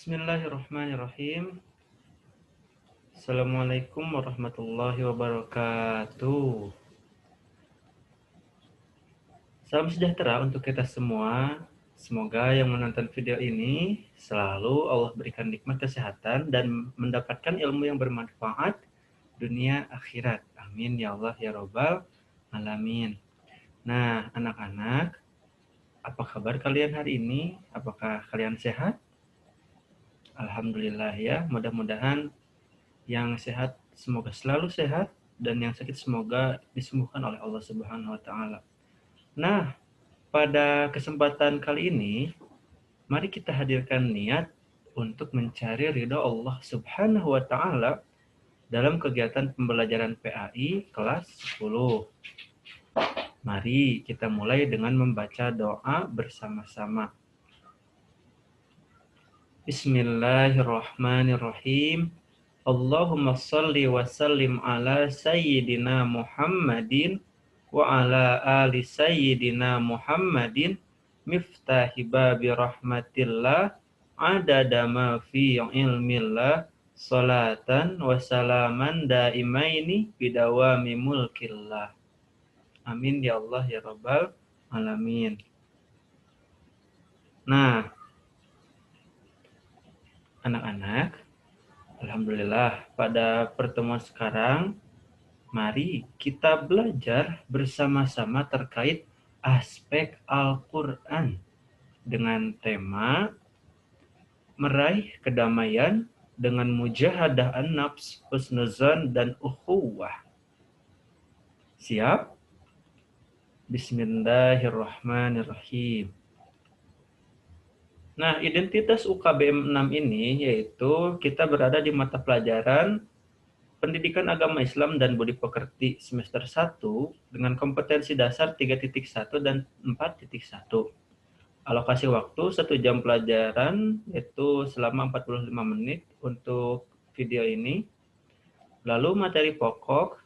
Bismillahirrahmanirrahim. Assalamualaikum warahmatullahi wabarakatuh. Salam sejahtera untuk kita semua. Semoga yang menonton video ini selalu Allah berikan nikmat kesehatan dan mendapatkan ilmu yang bermanfaat dunia akhirat. Amin ya Allah ya Rabbal alamin. Nah, anak-anak, apa kabar kalian hari ini? Apakah kalian sehat? Alhamdulillah ya. Mudah-mudahan yang sehat semoga selalu sehat dan yang sakit semoga disembuhkan oleh Allah Subhanahu wa taala. Nah, pada kesempatan kali ini mari kita hadirkan niat untuk mencari ridho Allah Subhanahu wa taala dalam kegiatan pembelajaran PAI kelas 10. Mari kita mulai dengan membaca doa bersama-sama. Bismillahirrahmanirrahim. Allahumma salli wa sallim ala sayyidina Muhammadin wa ala ali sayyidina Muhammadin miftahi babi rahmatillah adada ma fi ilmillah salatan wa salaman daimaini bidawami mulkillah. Amin ya Allah ya Rabbal alamin. Nah, anak-anak, alhamdulillah pada pertemuan sekarang mari kita belajar bersama-sama terkait aspek Al-Quran dengan tema meraih kedamaian dengan mujahadah an-nafs, husnuzan, dan ukhuwah. Siap? Bismillahirrahmanirrahim. Nah, identitas UKBM 6 ini yaitu kita berada di mata pelajaran Pendidikan Agama Islam dan Budi Pekerti semester 1 dengan kompetensi dasar 3.1 dan 4.1. Alokasi waktu 1 jam pelajaran yaitu selama 45 menit untuk video ini. Lalu materi pokok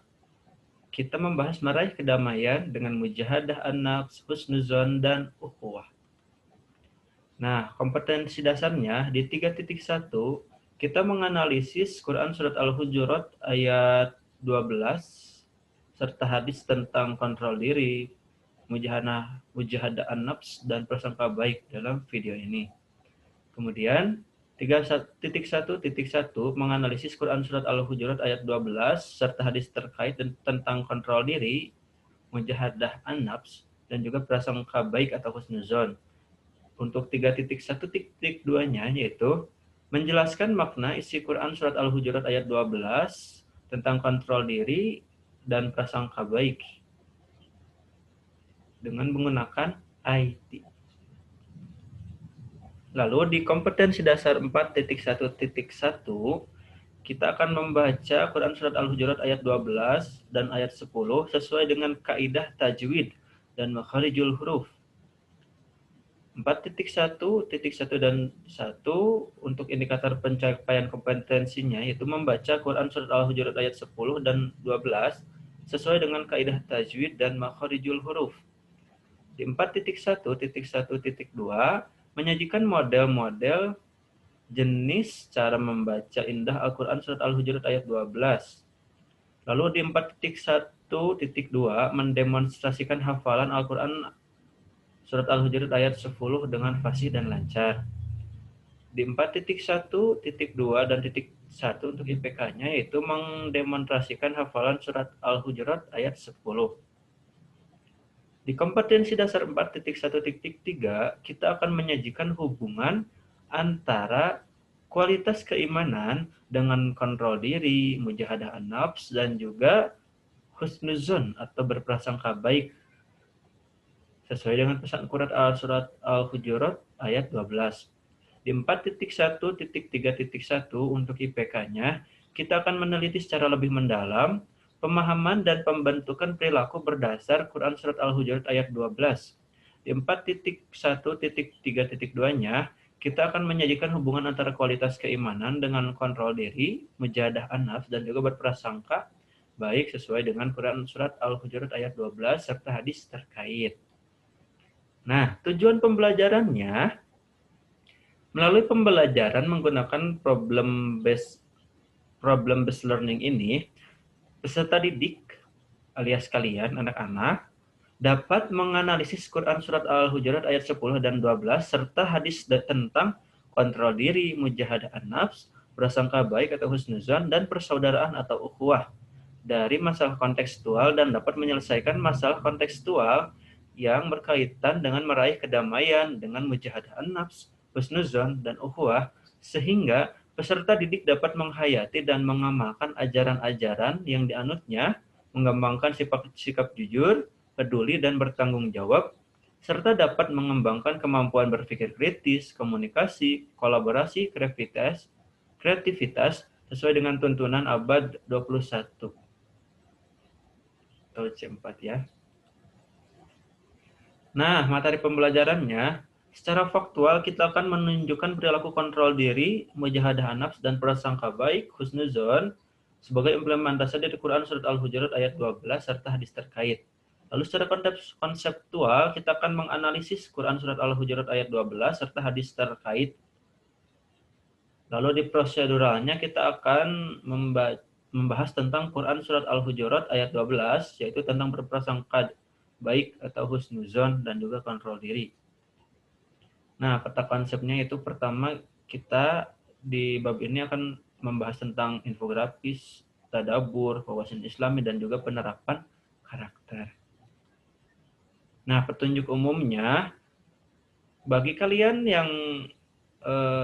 kita membahas meraih kedamaian dengan mujahadah an-nafs, husnuzon, dan ukhuwah. Nah, kompetensi dasarnya di 3.1 kita menganalisis Quran Surat Al-Hujurat ayat 12 serta hadis tentang kontrol diri, mujahadah an-nafs, dan prasangka baik dalam video ini. Kemudian 3.1.1 menganalisis Quran Surat Al-Hujurat ayat 12 serta hadis terkait tentang kontrol diri, mujahadah an-nafs, dan juga prasangka baik atau husnuzon. Untuk 3.1.2-nya yaitu menjelaskan makna isi Quran Surat Al-Hujurat ayat 12 tentang kontrol diri dan prasangka baik dengan menggunakan IT. Lalu di kompetensi dasar 4.1.1 kita akan membaca Quran Surat Al-Hujurat ayat 12 dan ayat 10 sesuai dengan kaidah tajwid dan makharijul huruf. 4.1.1 dan 1 untuk indikator pencapaian kompetensinya yaitu membaca Quran Surat Al-Hujurat ayat 10 dan 12 sesuai dengan kaidah tajwid dan makharijul huruf. Di 4.1.1.2 menyajikan model-model jenis cara membaca indah Al-Quran Surat Al-Hujurat ayat 12. Lalu di 4.1.2 mendemonstrasikan hafalan Al-Quran Surat Al-Hujurat ayat 10 dengan fasih dan lancar. Di 4.1.2 dan .1 untuk IPK-nya yaitu mendemonstrasikan hafalan Surat Al-Hujurat ayat 10. Di kompetensi dasar 4.1.3 kita akan menyajikan hubungan antara kualitas keimanan dengan kontrol diri, mujahadah an-nafs, dan juga husnuzon atau berprasangka baik sesuai dengan pesan Quran Surat Al-Hujurat ayat 12. Di 4.1.3.1 untuk IPK-nya, kita akan meneliti secara lebih mendalam pemahaman dan pembentukan perilaku berdasar Quran Surat Al-Hujurat ayat 12. Di 4.1.3.2-nya, kita akan menyajikan hubungan antara kualitas keimanan dengan kontrol diri, mujahadah an-nafs, dan juga berprasangka baik sesuai dengan Quran Surat Al-Hujurat ayat 12 serta hadis terkait. Nah, tujuan pembelajarannya Melalui pembelajaran menggunakan problem based learning ini, peserta didik alias kalian anak-anak dapat menganalisis Quran Surat Al-Hujurat ayat 10 dan 12 serta hadis tentang kontrol diri, mujahadah an-nafs, prasangka baik atau husnuzan, dan persaudaraan atau ukhuwah dari masalah kontekstual dan dapat menyelesaikan masalah kontekstual yang berkaitan dengan meraih kedamaian dengan mujahadah an-nafs, husnuzan, dan ukhuwah, sehingga peserta didik dapat menghayati dan mengamalkan ajaran-ajaran yang dianutnya, mengembangkan sikap jujur, peduli, dan bertanggung jawab, serta dapat mengembangkan kemampuan berpikir kritis, komunikasi, kolaborasi, kreativitas sesuai dengan tuntunan abad 21 atau C4 ya. Nah, materi pembelajarannya, secara faktual kita akan menunjukkan perilaku kontrol diri, mujahadah nafs, dan prasangka baik, husnuzon, sebagai implementasi dari Quran Surat Al-Hujurat ayat 12 serta hadis terkait. Lalu secara konseptual, kita akan menganalisis Quran Surat Al-Hujurat ayat 12 serta hadis terkait. Lalu di proseduralnya kita akan membahas tentang Quran Surat Al-Hujurat ayat 12, yaitu tentang berprasangka baik atau husnuzon dan juga kontrol diri. Nah, peta konsepnya itu pertama kita di bab ini akan membahas tentang infografis, tadabbur, wawasan Islami, dan juga penerapan karakter. Nah, petunjuk umumnya bagi kalian yang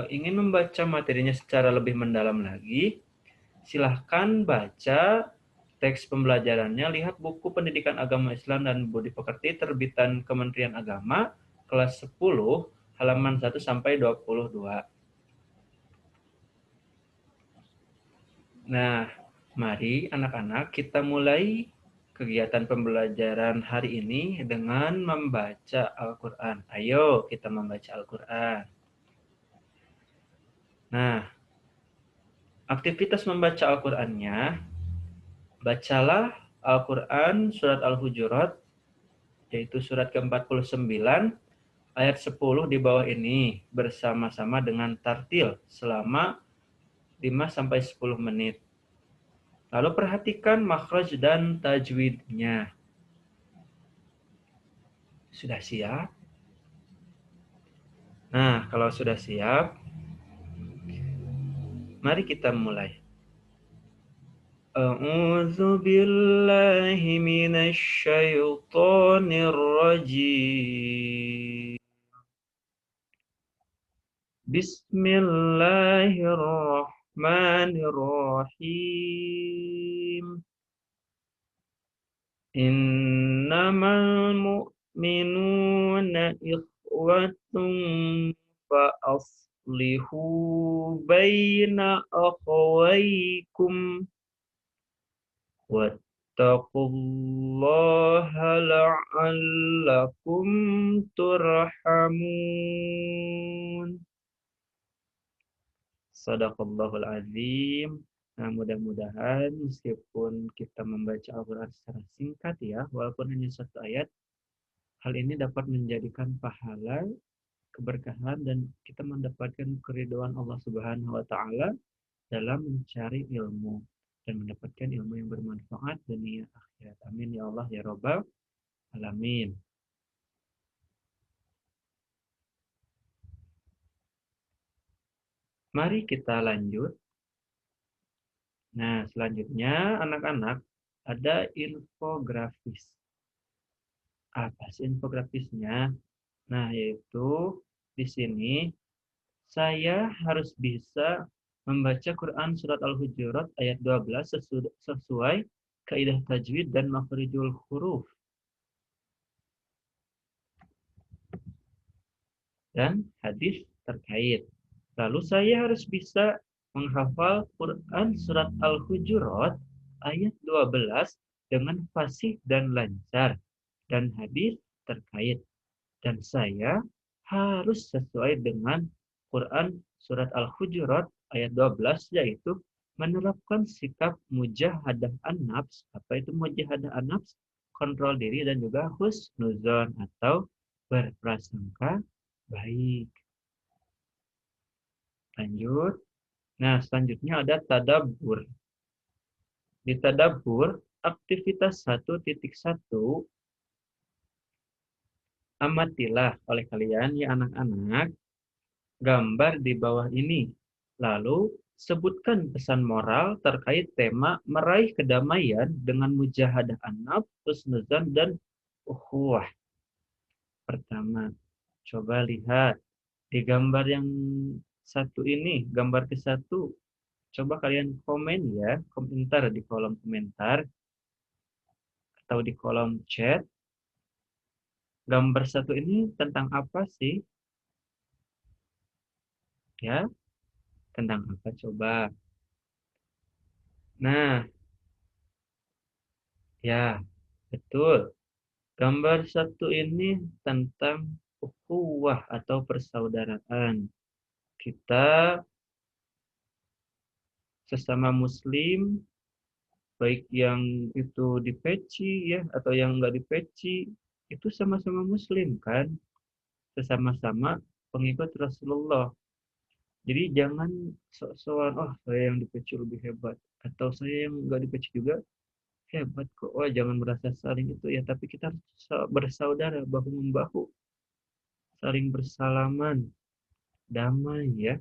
ingin membaca materinya secara lebih mendalam lagi, silahkan baca teks pembelajarannya, lihat buku Pendidikan Agama Islam dan Budi Pekerti terbitan Kementerian Agama kelas 10 halaman 1 sampai 22. Nah, mari anak-anak kita mulai kegiatan pembelajaran hari ini dengan membaca Al-Qur'an. Ayo kita membaca Al-Qur'an. Nah, aktivitas membaca Al-Qur'annya, bacalah Al-Quran Surat Al-Hujurat, yaitu surat ke-49, ayat 10 di bawah ini, bersama-sama dengan tartil selama 5-10 menit. Lalu perhatikan makhraj dan tajwidnya. Sudah siap? Nah, kalau sudah siap, mari kita mulai. A'udzu billahi minasy syaithanir rajim. Bismillahirrahmanirrahim. Innamal mu'minuna ikhwatun fa'aslihu baina akhawaykum wattaqullaha la'allakum turhamun. Shadaqallahul azim. Nah, mudah-mudahan meskipun kita membaca Al-Quran secara singkat ya, walaupun hanya satu ayat, hal ini dapat menjadikan pahala, keberkahan, dan kita mendapatkan keridhaan Allah Subhanahu wa Ta'ala dalam mencari ilmu dan mendapatkan ilmu yang bermanfaat dunia akhirat. Amin ya Allah ya Rabbal alamin. Mari kita lanjut. Nah, selanjutnya anak-anak ada infografis. Apa sih infografisnya? Nah, yaitu di sini saya harus bisa membaca Quran Surat Al-Hujurat ayat 12 sesuai kaidah tajwid dan makhrijul huruf. Dan hadis terkait. Lalu saya harus bisa menghafal Quran Surat Al-Hujurat ayat 12 dengan fasih dan lancar dan hadis terkait. Dan saya harus sesuai dengan Quran Surat Al-Hujurat ayat 12, yaitu menerapkan sikap mujahadah an-nafs. Apa itu mujahadah an-nafs? Kontrol diri dan juga husnuzon atau berprasangka baik. Lanjut. Nah, selanjutnya ada tadabbur. Di tadabbur, aktivitas 1.1, amatilah oleh kalian ya anak-anak gambar di bawah ini. Lalu sebutkan pesan moral terkait tema meraih kedamaian dengan mujahadah an-nafs, husnuzan dan ukhuwah. Pertama, coba lihat di gambar yang satu ini, gambar ke satu. Coba kalian komen ya, komentar di kolom komentar atau di kolom chat. Gambar satu ini tentang apa sih? Ya, tentang apa coba? Nah, ya, betul. Gambar satu ini tentang ukhuwah atau persaudaraan. Kita sesama muslim, baik yang itu di peci ya atau yang enggak di peci, itu sama-sama muslim kan? Sesama-sama pengikut Rasulullah. Jadi jangan sok-sokan, oh saya yang di peci lebih hebat. Atau saya yang enggak di peci juga hebat kok. Wah jangan merasa saling itu ya. Tapi kita harus bersaudara, bahu-membahu. Saling bersalaman, damai ya.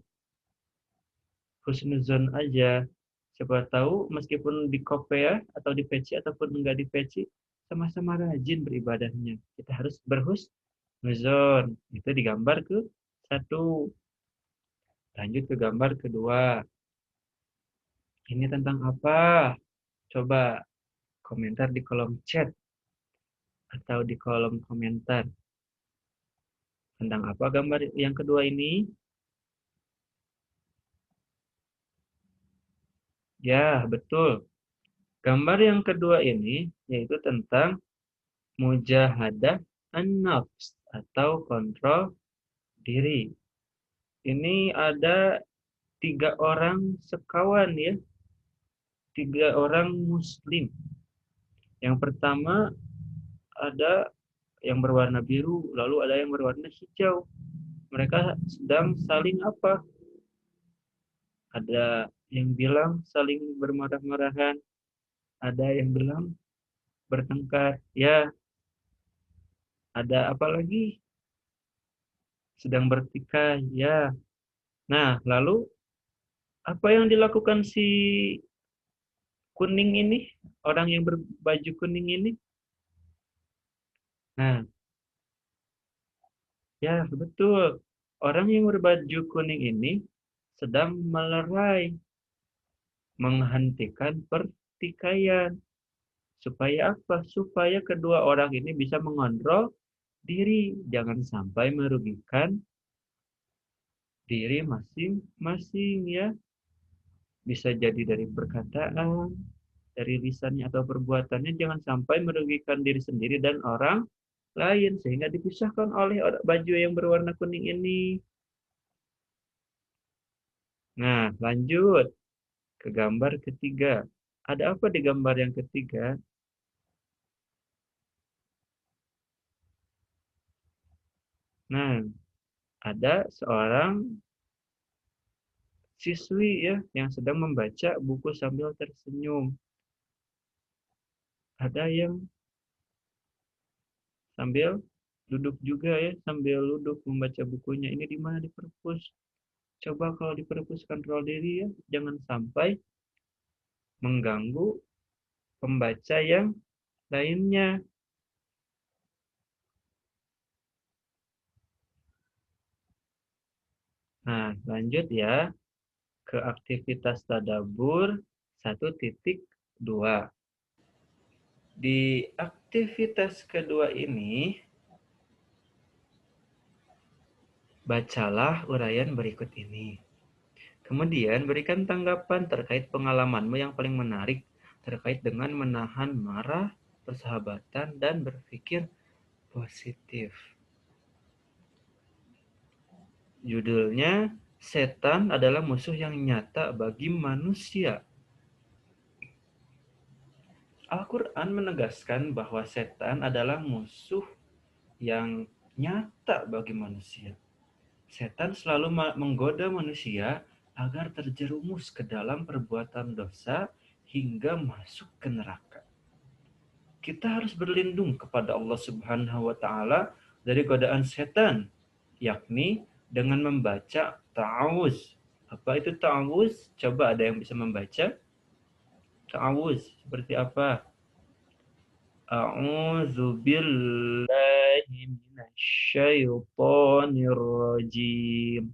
Husnuzon aja. Siapa tahu meskipun di kopea atau di peci ataupun enggak di peci, sama-sama rajin beribadahnya. Kita harus berhusnuzon. Itu digambar ke satu. Lanjut ke gambar kedua. Ini tentang apa? Coba komentar di kolom chat atau di kolom komentar. Tentang apa gambar yang kedua ini? Ya, betul. Gambar yang kedua ini yaitu tentang mujahadah an-nafs atau kontrol diri. Ini ada 3 orang sekawan ya, 3 orang muslim. Yang pertama ada yang berwarna biru, lalu ada yang berwarna hijau. Mereka sedang saling apa? Ada yang bilang saling bermarah-marahan, ada yang bilang bertengkar. Ya, ada apa lagi? Sedang bertikai. Ya. Nah, lalu apa yang dilakukan si kuning ini? Orang yang berbaju kuning ini? Nah, ya betul. Orang yang berbaju kuning ini sedang melerai, menghentikan pertikaian. Supaya apa? Supaya kedua orang ini bisa mengontrol diri. Jangan sampai merugikan diri masing-masing ya. Bisa jadi dari perkataan, dari lisannya atau perbuatannya. Jangan sampai merugikan diri sendiri dan orang lain. Sehingga dipisahkan oleh baju yang berwarna kuning ini. Nah, lanjut ke gambar ketiga. Ada apa di gambar yang ketiga? Nah, ada seorang siswi ya yang sedang membaca buku sambil tersenyum. Ada yang sambil duduk juga ya, sambil duduk membaca bukunya. Ini di mana di perpus? Coba kalau di perpus kontrol diri ya, jangan sampai mengganggu pembaca yang lainnya. Nah, lanjut ya ke aktivitas tadabbur 1.2. Di aktivitas kedua ini, bacalah uraian berikut ini. Kemudian berikan tanggapan terkait pengalamanmu yang paling menarik terkait dengan menahan marah, persahabatan, dan berpikir positif. Judulnya, Setan adalah musuh yang nyata bagi manusia. Al-Quran menegaskan bahwa setan adalah musuh yang nyata bagi manusia. Setan selalu menggoda manusia agar terjerumus ke dalam perbuatan dosa hingga masuk ke neraka. Kita harus berlindung kepada Allah Subhanahu wa taala dari godaan setan, yakni dengan membaca ta'awuz. Apa itu ta'awuz? Coba ada yang bisa membaca? Ta'awuz seperti apa? A'udzu billahi minasyaitonir rajim.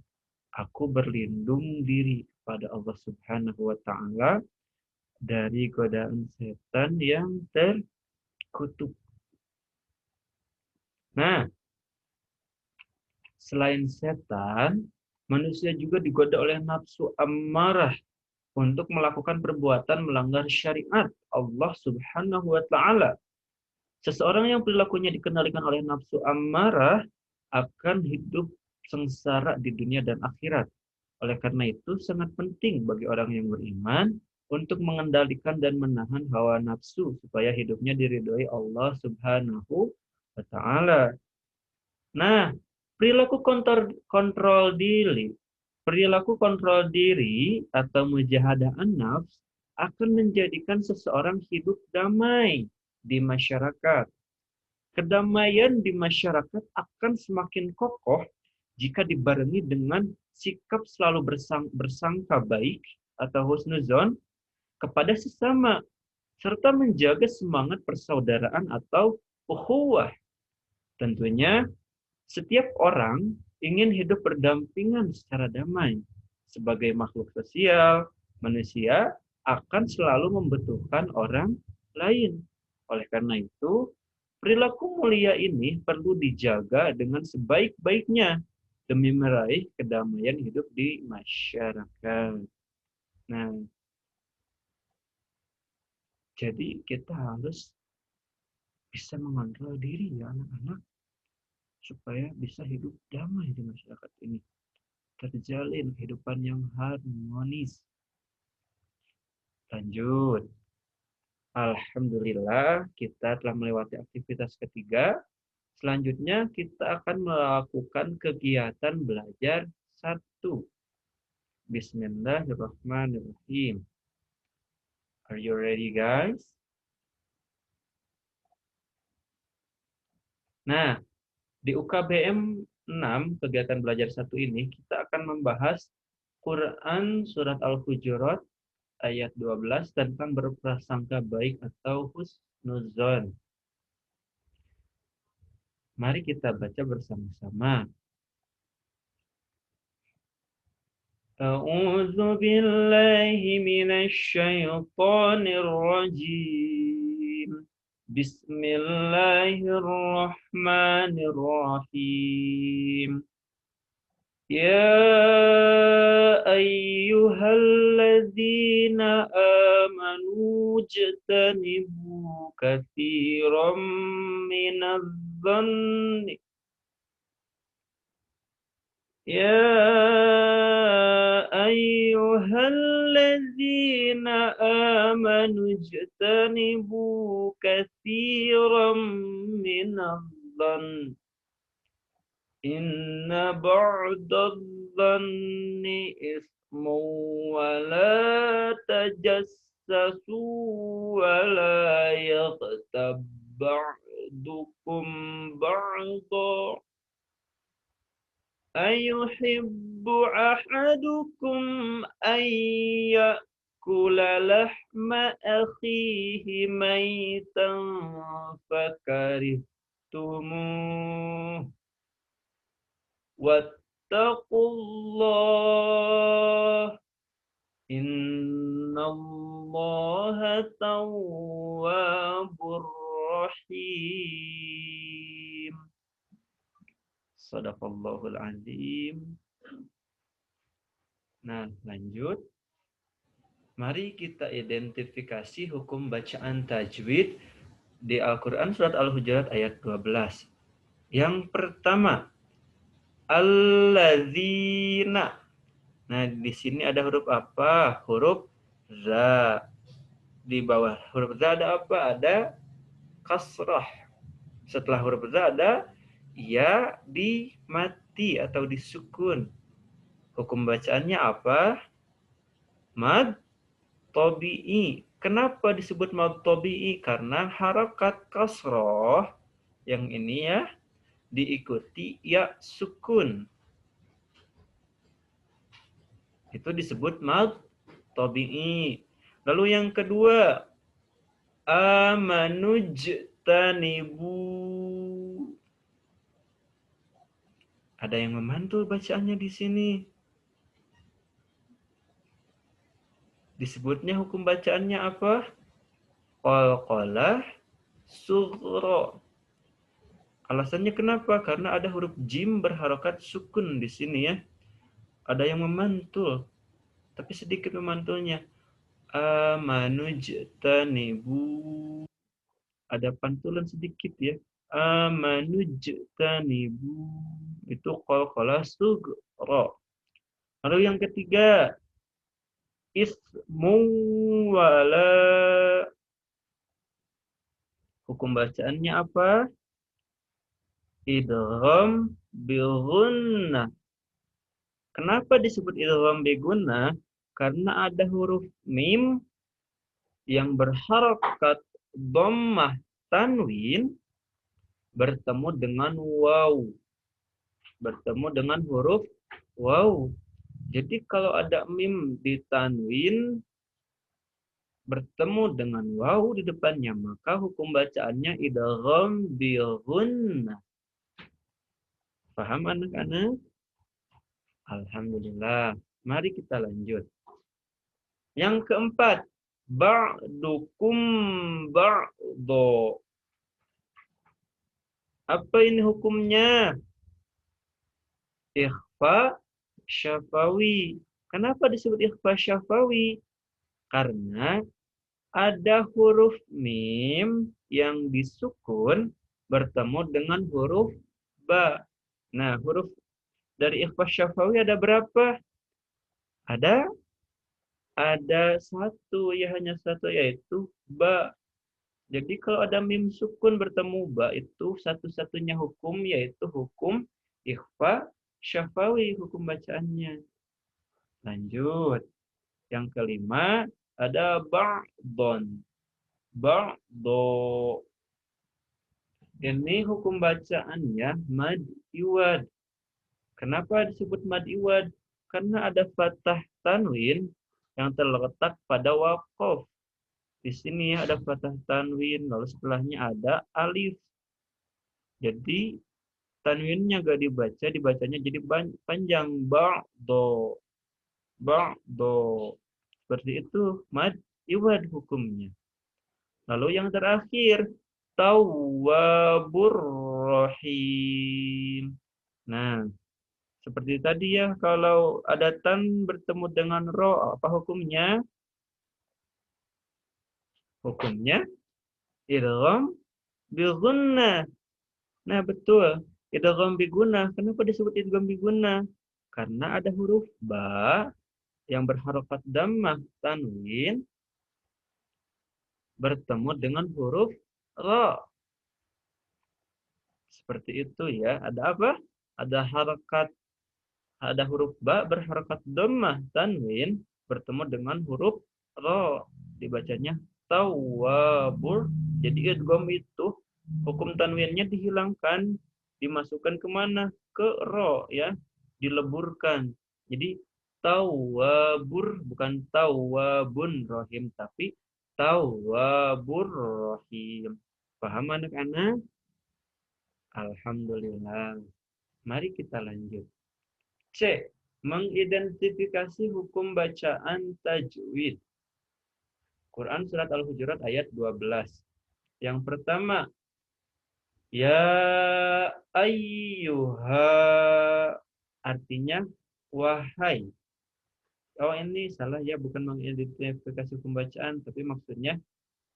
Aku berlindung diri kepada Allah Subhanahu wa taala dari godaan setan yang terkutuk. Nah, selain setan, manusia juga digoda oleh nafsu ammarah untuk melakukan perbuatan melanggar syariat Allah Subhanahu wa taala. Seseorang yang perilakunya dikendalikan oleh nafsu ammarah akan hidup sengsara di dunia dan akhirat. Oleh karena itu, sangat penting bagi orang yang beriman untuk mengendalikan dan menahan hawa nafsu supaya hidupnya diridhoi Allah Subhanahu wa taala. Nah, perilaku perilaku kontrol diri atau mujahadah an-nafs akan menjadikan seseorang hidup damai di masyarakat. Kedamaian di masyarakat akan semakin kokoh jika dibarengi dengan sikap selalu bersangka baik atau husnuzon kepada sesama, serta menjaga semangat persaudaraan atau ukhuwah. Tentunya, setiap orang ingin hidup berdampingan secara damai. Sebagai makhluk sosial, manusia akan selalu membutuhkan orang lain. Oleh karena itu, perilaku mulia ini perlu dijaga dengan sebaik-baiknya demi meraih kedamaian hidup di masyarakat. Nah, jadi kita harus bisa mengontrol diri ya anak-anak supaya bisa hidup damai di masyarakat ini. Terjalin kehidupan yang harmonis. Lanjut. Alhamdulillah kita telah melewati aktivitas ketiga. Selanjutnya kita akan melakukan kegiatan belajar 1. Bismillahirrahmanirrahim. Are you ready, guys? Nah, di UKBM 6, kegiatan belajar 1 ini, kita akan membahas Quran Surat Al-Hujurat ayat 12 tentang berprasangka baik atau husnuzon. Mari kita baca bersama-sama. A'udzu billahi minasy syaithanir rajim. Bismillahirrahmanirrahim. Ya ayyuhalladzina amanu jtanibu katsiran minadh-dhanni Ya ayyuhalladzina amanu jtanibu katsiran minadh-dhanni Inna ba'dadh-dhanni ismu wa la tajassasu wa la yaghtab ba'dukum ba'dha ayuhibbu ahadukum an ya'kula lahma akhihi maytan fakarihtumuh Wattaqullah innallaha tawwabur rahim. Shadaqallahul azim. Nah, lanjut. Mari kita identifikasi hukum bacaan tajwid di Al-Quran Surat Al-Hujurat ayat 12. Yang pertama, alladzina. Nah, di sini ada huruf apa? Huruf za. Di bawah huruf za ada apa? Ada kasrah. Setelah huruf za ada ya di mati atau disukun. Hukum bacaannya apa? mad tabi'i. Kenapa disebut mad tabi'i? Karena harakat kasroh yang ini ya diikuti ya sukun. Itu disebut mad tabi'i. Lalu yang kedua, amanujtanibu. Ada yang memantul bacaannya di sini. Disebutnya hukum bacaannya apa? Qalqalah sughra. Alasannya kenapa? Karena ada huruf jim berharokat sukun di sini ya. Ada yang memantul, tapi sedikit memantulnya. Amanujtanibu. Ada pantulan sedikit ya. Amanujtanibu. Itu qalqalah sughra. Lalu yang ketiga, ismu wala. Hukum bacaannya apa? Idgham bil gunnah. Kenapa disebut idgham bil gunnah? Karena ada huruf mim yang berharokat dhammah tanwin bertemu dengan waw. Bertemu dengan huruf waw. Jadi kalau ada mim di tanwin bertemu dengan waw di depannya, maka hukum bacaannya idgham bil gunnah. Paham anak-anak? Alhamdulillah. Mari kita lanjut. Yang keempat, ba'dukum ba'do. Apa ini hukumnya? Ikhfa syafawi. Kenapa disebut ikhfa syafawi? Karena ada huruf mim yang disukun bertemu dengan huruf ba. Nah, huruf dari ikhfa syafawi ada berapa? Ada satu, ya hanya satu, yaitu ba. Jadi kalau ada mim sukun bertemu ba, itu satu-satunya hukum, yaitu hukum ikhfa syafawi, hukum bacaannya. Lanjut. Yang kelima, ada ba'don. Ba'do. Ini hukum bacaannya mad iwad. Kenapa disebut mad iwad? Karena ada fathah tanwin yang terletak pada waqaf. Di sini ada fathah tanwin, lalu setelahnya ada alif. Jadi tanwinnya gak dibaca, dibacanya jadi panjang. Ba'do. Ba'do. Seperti itu, mad iwad hukumnya. Lalu yang terakhir, tawwabur rahim. Nah, seperti tadi ya, kalau ada tan bertemu dengan ro, apa hukumnya? Hukumnya idgham bil gunnah. Nah, betul. Idgham bi gunnah. Kenapa disebut idgham bi gunnah? Karena ada huruf ba yang berharokat dhammah tanwin bertemu dengan huruf ra. Seperti itu ya. Ada apa? Ada huruf ba berharokat dhammah tanwin bertemu dengan huruf ra. Dibacanya tawwabur. Jadi idgham itu hukum tanwinnya dihilangkan, dimasukkan kemana? Ke ro ya, dileburkan. Jadi tawwabur, bukan tawwabun rohim, tapi tawwabur rohim. Paham anak-anak? Alhamdulillah. Mari kita lanjut. C. Mengidentifikasi hukum bacaan tajwid. Quran Surat Al-Hujurat ayat 12. Yang pertama, ya ayyuha, artinya wahai. Oh ini salah ya, bukan mengidentifikasi pembacaan, tapi maksudnya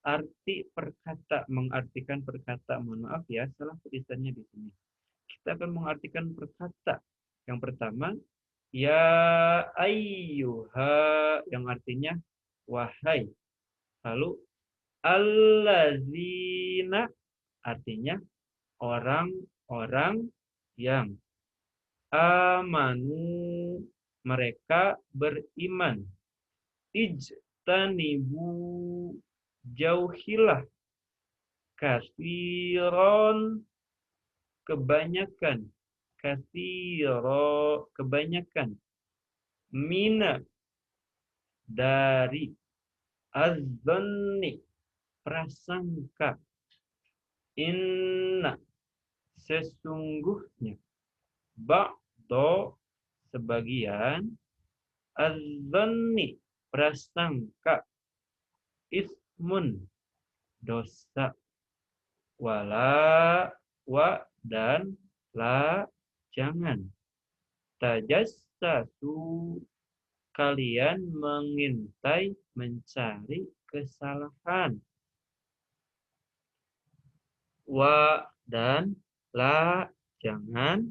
arti perkata, mengartikan perkata. Mohon maaf ya, salah tulisannya di sini. Kita akan mengartikan perkata. Yang pertama, ya ayyuha, yang artinya wahai. Lalu allazina, artinya orang-orang yang amanu, mereka beriman. ijtanibu, jauhilah, katsiron, kebanyakan, katsiro, kebanyakan, mina, dari, az-zanni, prasangka, inna, sesungguhnya, ba'do, sebagian, az-zanni, prasangka, ismun, dosa, wala, wa, dan la, jangan, tajassasu, kalian mengintai, mencari kesalahan, wa, dan la, jangan,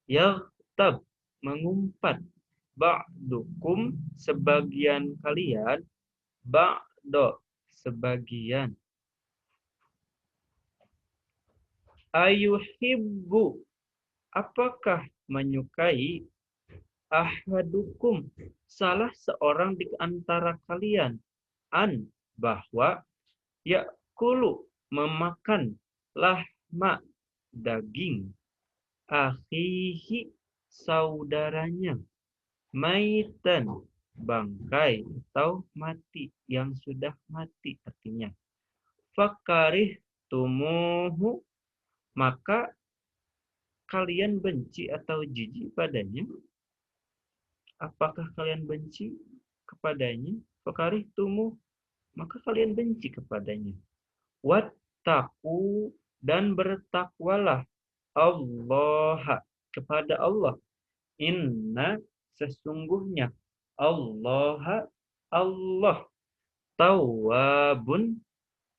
yaghtab, mengumpat, ba'dukum, sebagian kalian, ba'do, sebagian, ayuhibbu, apakah menyukai, ahadukum, salah seorang di antara kalian, an, bahwa, yakulu, memakan, lahma, daging, akhihi, saudaranya, maitan, bangkai atau mati, yang sudah mati artinya. Fakarih tumuhu, maka kalian benci atau jijik padanya. Apakah kalian benci kepadanya? Fakarih tumuh, maka kalian benci kepadanya. Wattaqu, dan bertakwalah, Allah, kepada Allah. Inna, sesungguhnya, Allah, Allah, tawwabun,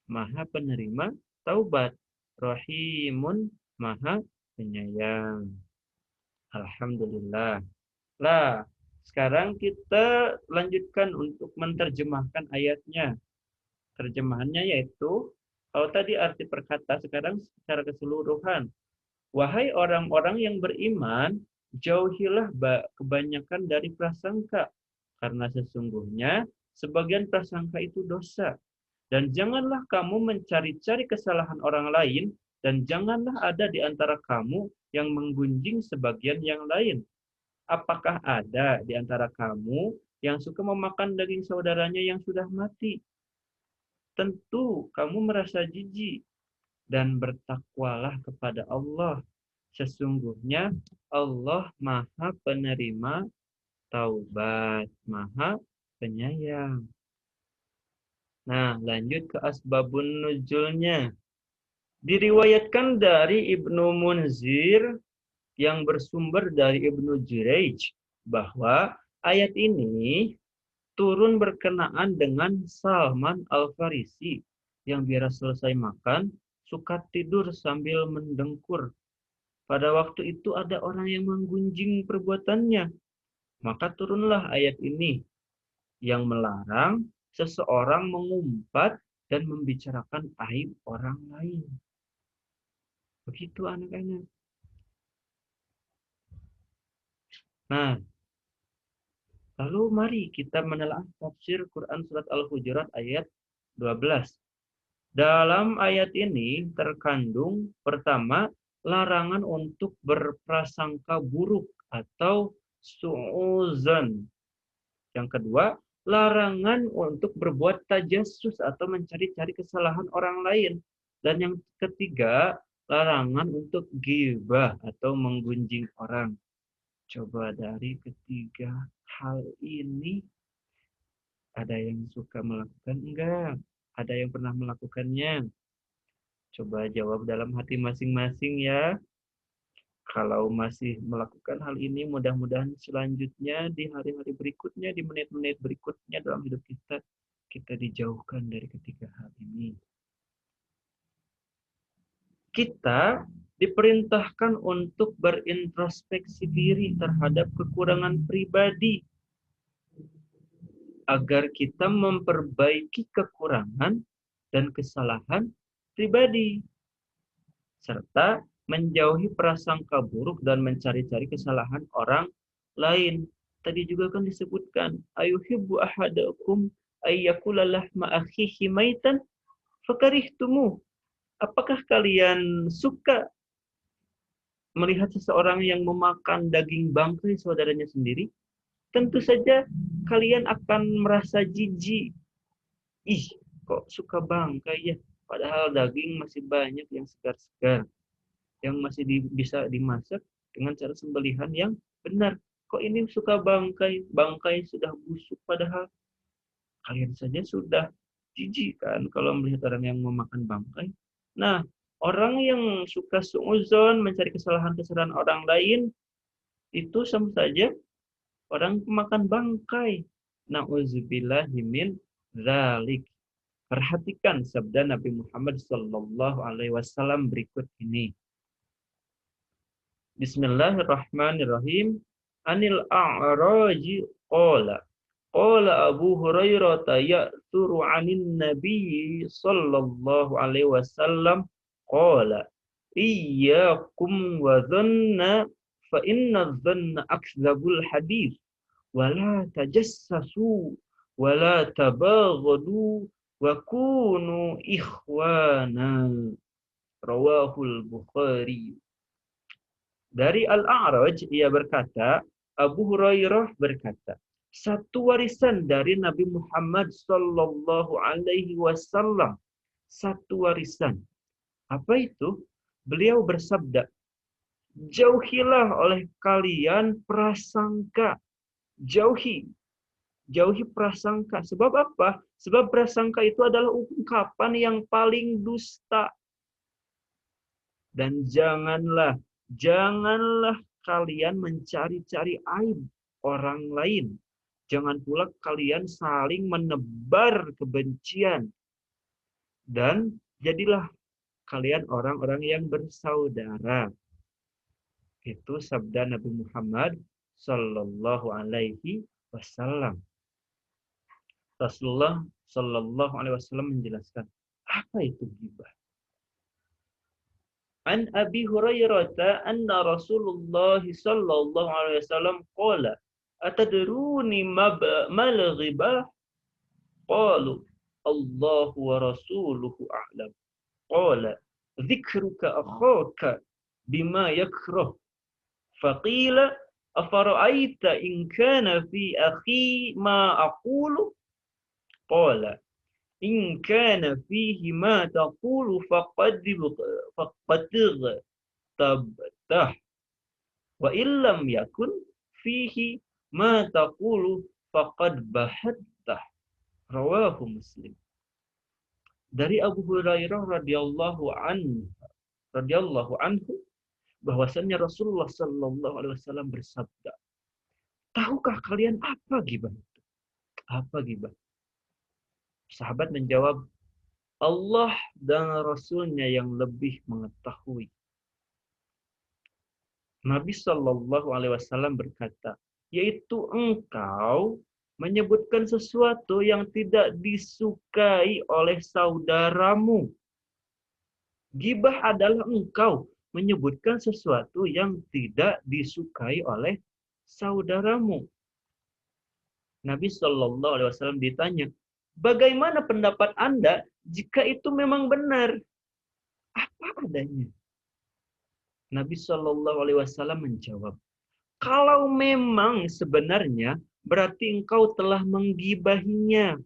maha penerima taubat, rahimun, maha penyayang. Alhamdulillah. Lah, sekarang kita lanjutkan untuk menerjemahkan ayatnya. Terjemahannya yaitu, kalau tadi arti perkata, sekarang secara keseluruhan. Wahai orang-orang yang beriman, jauhilah kebanyakan dari prasangka, karena sesungguhnya sebagian prasangka itu dosa. Dan janganlah kamu mencari-cari kesalahan orang lain, dan janganlah ada di antara kamu yang menggunjing sebagian yang lain. Apakah ada di antara kamu yang suka memakan daging saudaranya yang sudah mati? Tentu kamu merasa jijik, dan bertakwalah kepada Allah. Sesungguhnya Allah Maha Penerima Taubat, Maha Penyayang. Nah, lanjut ke asbabun nuzulnya. Diriwayatkan dari Ibnu Munzir yang bersumber dari Ibnu Jurayj bahwa ayat ini turun berkenaan dengan Salman Al-Farisi yang biasa selesai makan suka tidur sambil mendengkur. Pada waktu itu ada orang yang menggunjing perbuatannya. Maka turunlah ayat ini yang melarang seseorang mengumpat dan membicarakan aib orang lain. Begitu anak-anak. Nah, lalu mari kita menelaah tafsir Quran Surat Al-Hujurat ayat 12. Dalam ayat ini terkandung pertama, larangan untuk berprasangka buruk atau su'uzan. Yang kedua, larangan untuk berbuat tajassus atau mencari-cari kesalahan orang lain. Dan yang ketiga, larangan untuk ghibah atau menggunjing orang. Coba dari ketiga hal ini, ada yang suka melakukan enggak? Ada yang pernah melakukannya? Coba jawab dalam hati masing-masing ya. Kalau masih melakukan hal ini, mudah-mudahan selanjutnya di hari-hari berikutnya, di menit-menit berikutnya dalam hidup kita, kita dijauhkan dari ketiga hal ini. Kita diperintahkan untuk berintrospeksi diri terhadap kekurangan pribadi agar kita memperbaiki kekurangan dan kesalahan pribadi, serta menjauhi prasangka buruk dan mencari-cari kesalahan orang lain. Tadi juga kan disebutkan, ayuhibbu ahadakum ayyakula lahma akhihi maitan fakarihtumu. Apakah kalian suka melihat seseorang yang memakan daging bangkai saudaranya sendiri? Tentu saja kalian akan merasa jijik. Ih, kok suka bangkai ya? Padahal daging masih banyak yang segar-segar, yang masih bisa dimasak dengan cara sembelihan yang benar. Kok ini suka bangkai? Bangkai sudah busuk padahal kalian saja sudah jijik kan kalau melihat orang yang memakan bangkai. Nah, orang yang suka suuzon, mencari kesalahan-kesalahan orang lain, itu sama saja orang pemakan bangkai. Nauzubillahi min dzalik. Perhatikan sabda Nabi Muhammad sallallahu alaihi wasallam berikut ini. Bismillahirrahmanirrahim. Anil a'raji qala. Qala Abu Hurairah ya'turu 'anin Nabi sallallahu alaihi wasallam qala iyyakum wa dhanna fa inna dhanna akdzabul hadits wa la tajassasu wa la tabaghadu wa kunu ikhwana. Rawahul Bukhari. Dari Al-A'raj ia berkata, Abu Hurairah berkata, satu warisan dari Nabi Muhammad sallallahu alaihi wasallam, satu warisan. Apa itu? Beliau bersabda, jauhilah oleh kalian prasangka. Jauhi, jauhi prasangka. Sebab apa? Sebab prasangka itu adalah ungkapan yang paling dusta. Dan janganlah kalian mencari-cari aib orang lain. Jangan pula kalian saling menebar kebencian. Dan jadilah kalian orang-orang yang bersaudara. Itu sabda Nabi Muhammad sallallahu alaihi wasallam. Rasulullah sallallahu alaihi wasallam menjelaskan, apa itu ghibah? An Abi Hurairah anna Rasulullah sallallahu alaihi wasallam qala atadruni mal ghibah? Qalu Allah wa rasuluhu a'lam. Qala dzikruka akhaka bima yakrah. Faqila afara'aita in kana fi akhi ma aqulu? Qala in kana fihi ma taqulu faqad tabtah wa illam yakun fihi ma taqulu faqad bahattah. Rawahu Muslim. Dari Abu Hurairah radhiyallahu anhu bahwasannya Rasulullah sallallahu alaihi wasallam bersabda, tahukah kalian apa ghibah itu? Apa ghibah? Sahabat menjawab, Allah dan Rasulnya yang lebih mengetahui. Nabi Shallallahu Alaihi Wasallam berkata, yaitu engkau menyebutkan sesuatu yang tidak disukai oleh saudaramu. Gibah adalah engkau menyebutkan sesuatu yang tidak disukai oleh saudaramu. Nabi Shallallahu Alaihi Wasallam ditanya, bagaimana pendapat Anda jika itu memang benar? Apa adanya? Nabi Shallallahu Alaihi Wasallam menjawab, kalau memang sebenarnya berarti engkau telah menggibahinya.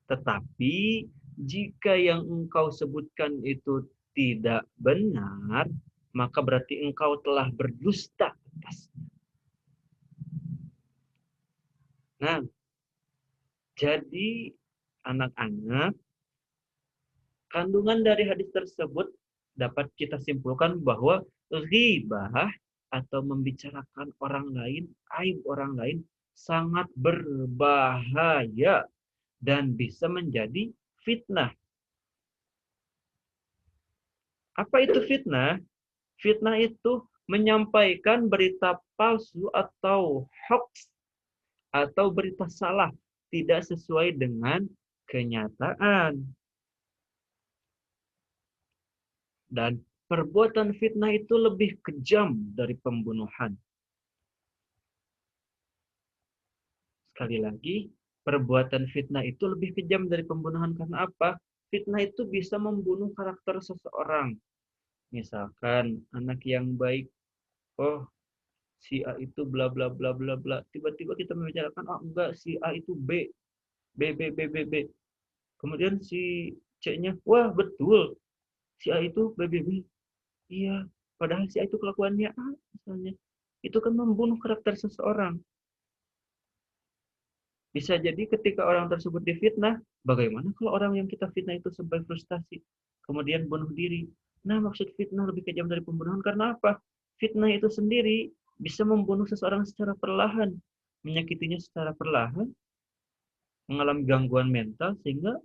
Tetapi jika yang engkau sebutkan itu tidak benar, maka berarti engkau telah berdusta atasnya. Nah, jadi anak-anak, kandungan dari hadis tersebut dapat kita simpulkan bahwa ghibah atau membicarakan orang lain, aib orang lain sangat berbahaya dan bisa menjadi fitnah. Apa itu fitnah? Fitnah itu menyampaikan berita palsu atau hoax atau berita salah tidak sesuai dengan kenyataan. Dan perbuatan fitnah itu lebih kejam dari pembunuhan. Sekali lagi, perbuatan fitnah itu lebih kejam dari pembunuhan karena apa? Fitnah itu bisa membunuh karakter seseorang. Misalkan anak yang baik, oh si A itu bla bla bla bla bla. Tiba-tiba kita membicarakan, oh enggak, si A itu B, B, B, B, B, B. Kemudian si C-nya, wah betul, si A itu B, B, B. Iya, padahal si A itu kelakuannya A misalnya. Itu kan membunuh karakter seseorang. Bisa jadi ketika orang tersebut difitnah, bagaimana kalau orang yang kita fitnah itu sampai frustasi, kemudian bunuh diri. Nah, maksud fitnah lebih kejam dari pembunuhan karena apa? Fitnah itu sendiri bisa membunuh seseorang secara perlahan, menyakitinya secara perlahan, mengalami gangguan mental sehingga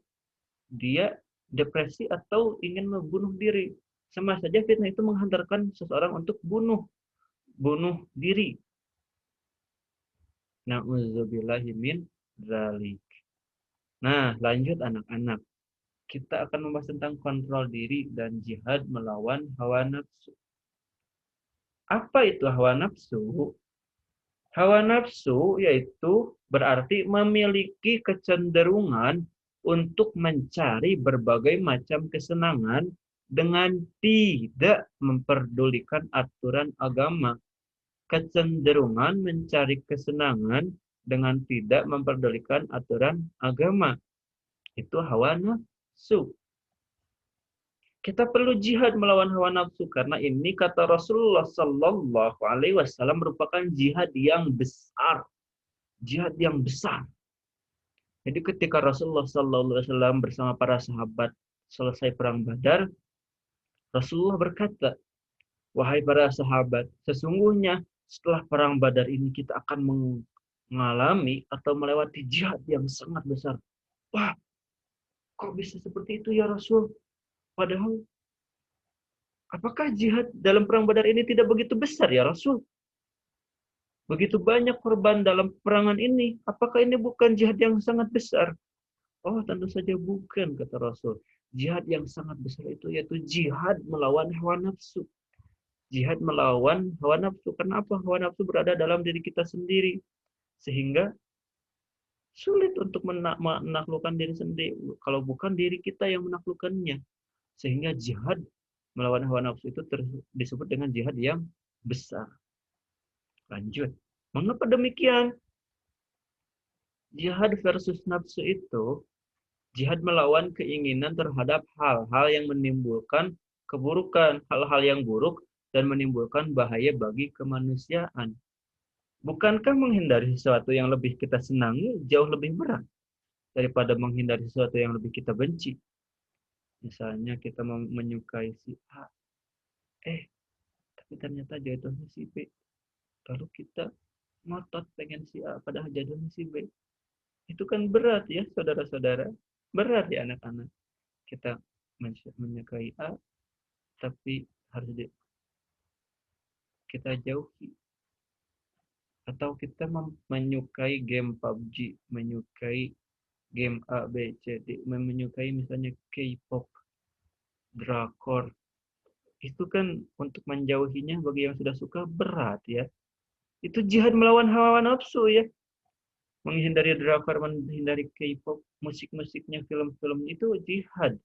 dia depresi atau ingin membunuh diri. Sama saja fitnah itu menghantarkan seseorang untuk bunuh diri. Na'udzubillahi min dzalik. Nah, lanjut anak-anak. Kita akan membahas tentang kontrol diri dan jihad melawan hawa nafsu. Apa itu hawa nafsu? Hawa nafsu yaitu berarti memiliki kecenderungan untuk mencari berbagai macam kesenangan dengan tidak memperdulikan aturan agama. Kecenderungan mencari kesenangan dengan tidak memperdulikan aturan agama. Itu hawa nafsu. Kita perlu jihad melawan hawa nafsu karena ini kata Rasulullah Sallallahu Alaihi Wasallam merupakan jihad yang besar, jihad yang besar. Jadi ketika Rasulullah Sallallahu Alaihi Wasallam bersama para sahabat selesai perang Badar, Rasulullah berkata, wahai para sahabat, sesungguhnya setelah perang Badar ini kita akan mengalami atau melewati jihad yang sangat besar. Wah, kok bisa seperti itu ya Rasul? Padahal apakah jihad dalam perang Badar ini tidak begitu besar ya Rasul? Begitu banyak korban dalam peperangan ini. Apakah ini bukan jihad yang sangat besar? Oh, tentu saja bukan, kata Rasul. Jihad yang sangat besar itu yaitu jihad melawan hawa nafsu. Jihad melawan hawa nafsu. Kenapa? Hawa nafsu berada dalam diri kita sendiri. Sehingga sulit untuk menaklukkan diri sendiri. Kalau bukan diri kita yang menaklukkannya. Sehingga jihad melawan hawa nafsu itu disebut dengan jihad yang besar. Lanjut. Mengapa demikian? Jihad versus nafsu itu jihad melawan keinginan terhadap hal-hal yang menimbulkan keburukan, hal-hal yang buruk dan menimbulkan bahaya bagi kemanusiaan. Bukankah menghindari sesuatu yang lebih kita senangi jauh lebih berat daripada menghindari sesuatu yang lebih kita benci? Misalnya kita menyukai si A, tapi ternyata jatuhnya si B. Lalu kita ngotot pengen si A, padahal jatuhnya si B. Itu kan berat ya, saudara-saudara. Berat ya anak-anak. Kita menyukai A, tapi harus kita jauhi. Atau kita menyukai game PUBG, menyukai game A, B, C, D, menyukai misalnya K-pop, drakor. Itu kan untuk menjauhinya bagi yang sudah suka berat ya. Itu jihad melawan hawa nafsu ya. Menghindari drakor, menghindari K-pop, musik-musiknya, film-film itu jihad.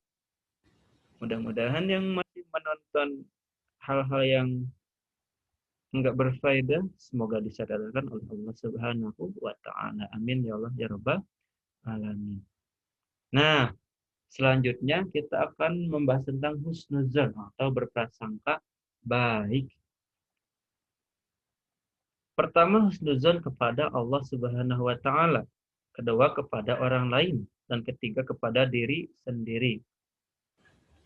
Mudah-mudahan yang masih menonton hal-hal yang enggak berfaedah, semoga disadarkan oleh Allah Subhanahu wa Ta'ala. Amin ya Allah ya Rabbal Alamin. Nah, selanjutnya kita akan membahas tentang husnuzan atau berprasangka baik. Pertama, husnuzan kepada Allah Subhanahu wa Ta'ala. Kedua, kepada orang lain. Dan ketiga, kepada diri sendiri.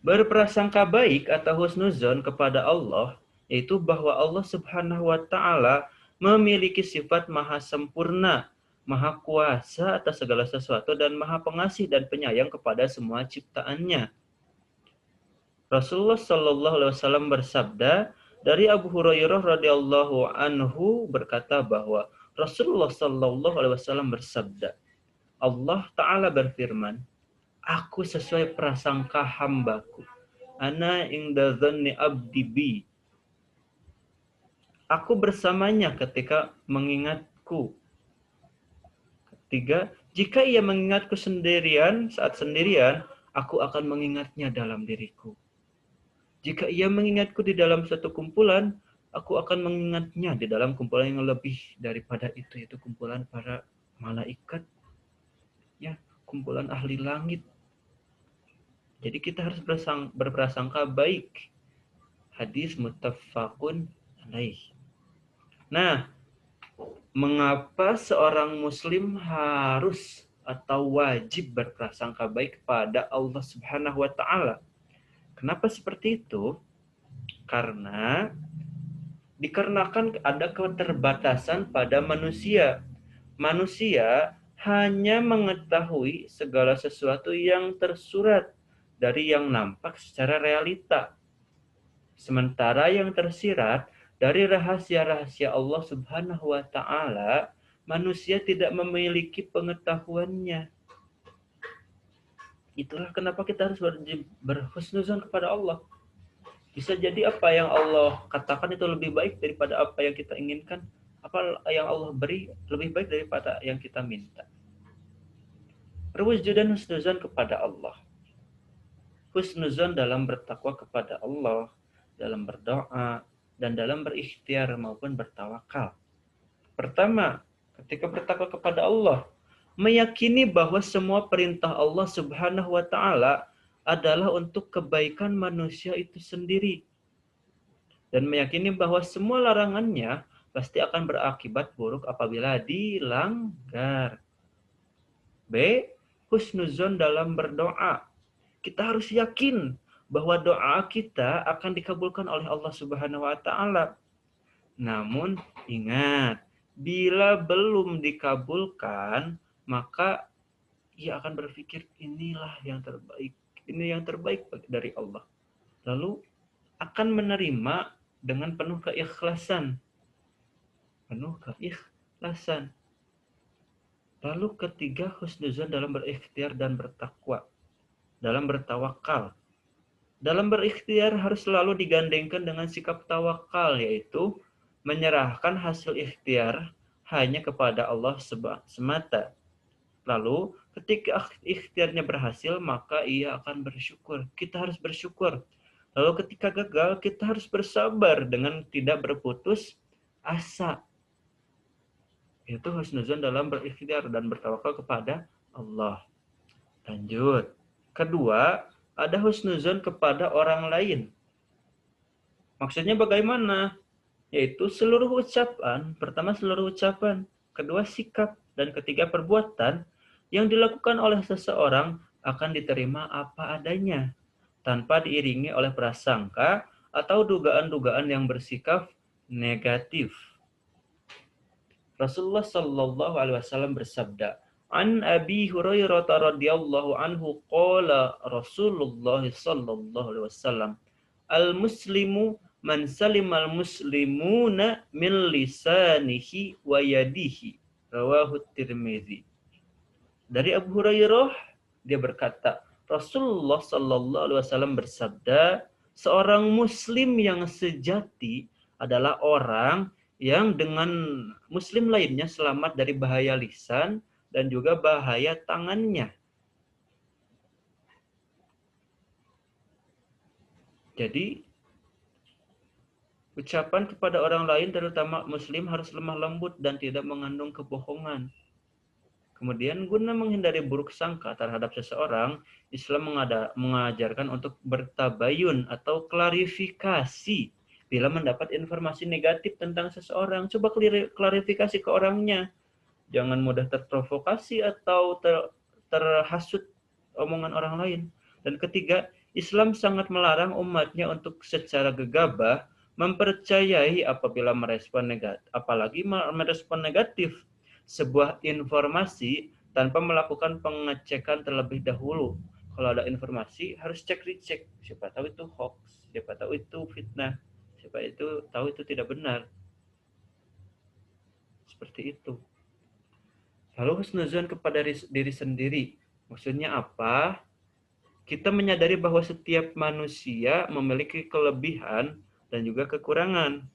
Berprasangka baik atau husnuzon kepada Allah yaitu bahwa Allah Subhanahu wa taala memiliki sifat maha sempurna, maha kuasa atas segala sesuatu dan maha pengasih dan penyayang kepada semua ciptaannya. Rasulullah Shallallahu alaihi wasallam bersabda dari Abu Hurairah radhiyallahu anhu berkata bahwa Rasulullah Shallallahu alaihi wasallam bersabda, Allah taala berfirman, aku sesuai prasangka hambaku. Ana inda dhanni abdi bi. Aku bersamanya ketika mengingatku. Tiga, jika ia mengingatku sendirian saat sendirian, aku akan mengingatnya dalam diriku. Jika ia mengingatku di dalam satu kumpulan, aku akan mengingatnya di dalam kumpulan yang lebih daripada itu, yaitu kumpulan para malaikat, ya, kumpulan ahli langit. Jadi kita harus berprasangka baik. Hadis muttafaqun alaih. Nah, mengapa seorang muslim harus atau wajib berprasangka baik kepada Allah Subhanahu wa taala? Kenapa seperti itu? Dikarenakan ada keterbatasan pada manusia. Manusia hanya mengetahui segala sesuatu yang tersurat dari yang nampak secara realita. Sementara yang tersirat dari rahasia-rahasia Allah Subhanahu wa taala, manusia tidak memiliki pengetahuannya. Itulah kenapa kita harus berhusnuzon kepada Allah. Bisa jadi apa yang Allah katakan itu lebih baik daripada apa yang kita inginkan. Apa yang Allah beri lebih baik daripada yang kita minta. Perwujudan husnuzon kepada Allah. Husnuzon dalam bertakwa kepada Allah, dalam berdoa, dan dalam berikhtiar maupun bertawakal. Pertama, ketika bertakwa kepada Allah, meyakini bahwa semua perintah Allah Subhanahu wa taala adalah untuk kebaikan manusia itu sendiri. Dan meyakini bahwa semua larangannya pasti akan berakibat buruk apabila dilanggar. B. Husnuzon dalam berdoa. Kita harus yakin bahwa doa kita akan dikabulkan oleh Allah Subhanahu wa taala. Namun ingat, bila belum dikabulkan, maka ia akan berpikir inilah yang terbaik. Ini yang terbaik dari Allah. Lalu akan menerima dengan penuh keikhlasan. Penuh keikhlasan. Lalu ketiga, husnuzon dalam berikhtiar dan bertakwa. Dalam bertawakal. Dalam berikhtiar harus selalu digandengkan dengan sikap tawakal, yaitu menyerahkan hasil ikhtiar hanya kepada Allah semata. Lalu ketika ikhtiarnya berhasil, maka ia akan bersyukur. Kita harus bersyukur. Lalu ketika gagal, kita harus bersabar dengan tidak berputus asa. Itu husnuzon dalam berikhtiar dan bertawakal kepada Allah. Lanjut. Kedua, ada husnuzon kepada orang lain. Maksudnya bagaimana? Yaitu seluruh ucapan, pertama seluruh ucapan, kedua sikap, dan ketiga perbuatan yang dilakukan oleh seseorang akan diterima apa adanya, tanpa diiringi oleh prasangka atau dugaan-dugaan yang bersifat negatif. Rasulullah Shallallahu Alaihi Wasallam bersabda, An Abi Hurairah radhiyallahu anhu qala Rasulullah Shallallahu Alaihi Wasallam, al-muslimu man salimal muslimuna min lisanihi wa yadihi. Rawahu Tirmizi. Dari Abu Hurairah, dia berkata, Rasulullah Sallallahu Alaihi Wasallam bersabda, seorang muslim yang sejati adalah orang yang dengan muslim lainnya selamat dari bahaya lisan dan juga bahaya tangannya. Jadi, ucapan kepada orang lain, terutama muslim, harus lemah lembut dan tidak mengandung kebohongan. Kemudian, guna menghindari buruk sangka terhadap seseorang, Islam mengajarkan untuk bertabayun atau klarifikasi bila mendapat informasi negatif tentang seseorang. Coba klarifikasi ke orangnya. Jangan mudah terprovokasi atau terhasut omongan orang lain. Dan ketiga, Islam sangat melarang umatnya untuk secara gegabah mempercayai apabila merespon negatif, apalagi merespon negatif sebuah informasi tanpa melakukan pengecekan terlebih dahulu. Kalau ada informasi harus cek recheck, siapa tahu itu hoax, siapa tahu itu fitnah, siapa itu tahu itu tidak benar. Seperti itu. Lalu husnuzon kepada diri sendiri. Maksudnya apa? Kita menyadari bahwa setiap manusia memiliki kelebihan dan juga kekurangan.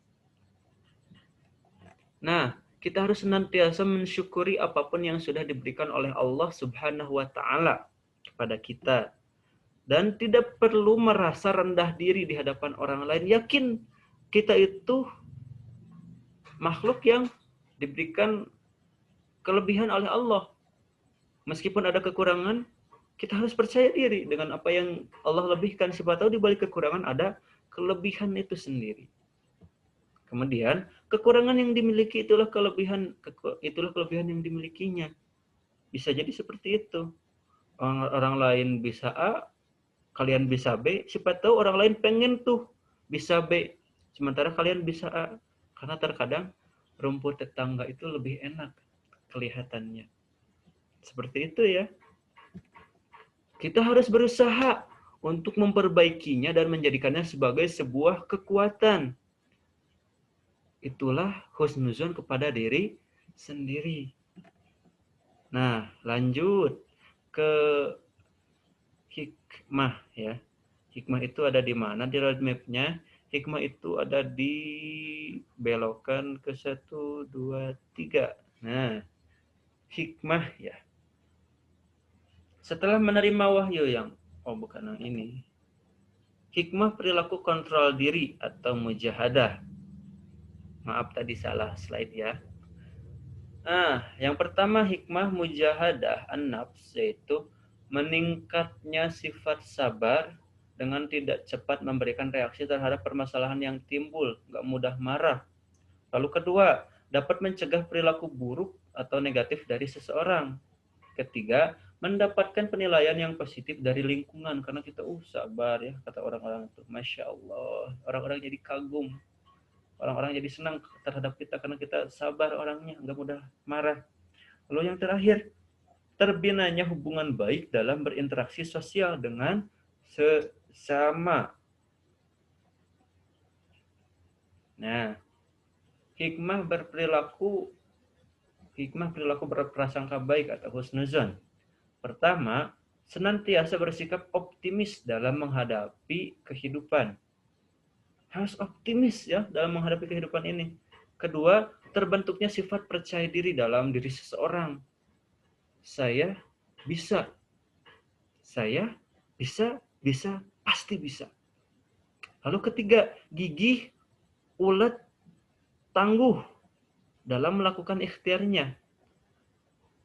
Nah, Kita harus senantiasa mensyukuri apapun yang sudah diberikan oleh Allah Subhanahu wa taala kepada kita dan tidak perlu merasa rendah diri di hadapan orang lain. Yakin kita itu makhluk yang diberikan kelebihan oleh Allah. Meskipun ada kekurangan, kita harus percaya diri dengan apa yang Allah lebihkan. Siapa tahu di balik kekurangan ada kelebihan itu sendiri. Kemudian, kekurangan yang dimiliki itulah kelebihan yang dimilikinya. Bisa jadi seperti itu. Orang lain bisa A, kalian bisa B. Siapa tahu orang lain pengen tuh bisa B. Sementara kalian bisa A. Karena terkadang rumput tetangga itu lebih enak kelihatannya. Seperti itu ya. Kita harus berusaha untuk memperbaikinya dan menjadikannya sebagai sebuah kekuatan. Itulah husnuzon kepada diri sendiri. Nah, lanjut ke hikmah ya. Hikmah itu ada di mana di roadmap-nya? Hikmah itu ada di belokan ke 1, 2, 3. Nah, hikmah ya. Setelah menerima wahyu yang, bukan yang ini. Hikmah perilaku kontrol diri atau mujahadah. Maaf tadi salah slide ya. Nah, yang pertama hikmah mujahadah an-nafs yaitu meningkatnya sifat sabar dengan tidak cepat memberikan reaksi terhadap permasalahan yang timbul, nggak mudah marah. Lalu kedua, dapat mencegah perilaku buruk atau negatif dari seseorang. Ketiga, mendapatkan penilaian yang positif dari lingkungan karena kita sabar ya, kata orang-orang itu. Masya Allah, orang-orang jadi kagum. Orang-orang jadi senang terhadap kita karena kita sabar orangnya, nggak mudah marah. Lalu yang terakhir, terbinanya hubungan baik dalam berinteraksi sosial dengan sesama. Nah, hikmah perilaku berprasangka baik atau husnuzon. Pertama, senantiasa bersikap optimis dalam menghadapi kehidupan. Harus optimis ya dalam menghadapi kehidupan ini. Kedua, terbentuknya sifat percaya diri dalam diri seseorang. Saya bisa. Saya bisa, pasti bisa. Lalu ketiga, gigih, ulet, tangguh dalam melakukan ikhtiarnya.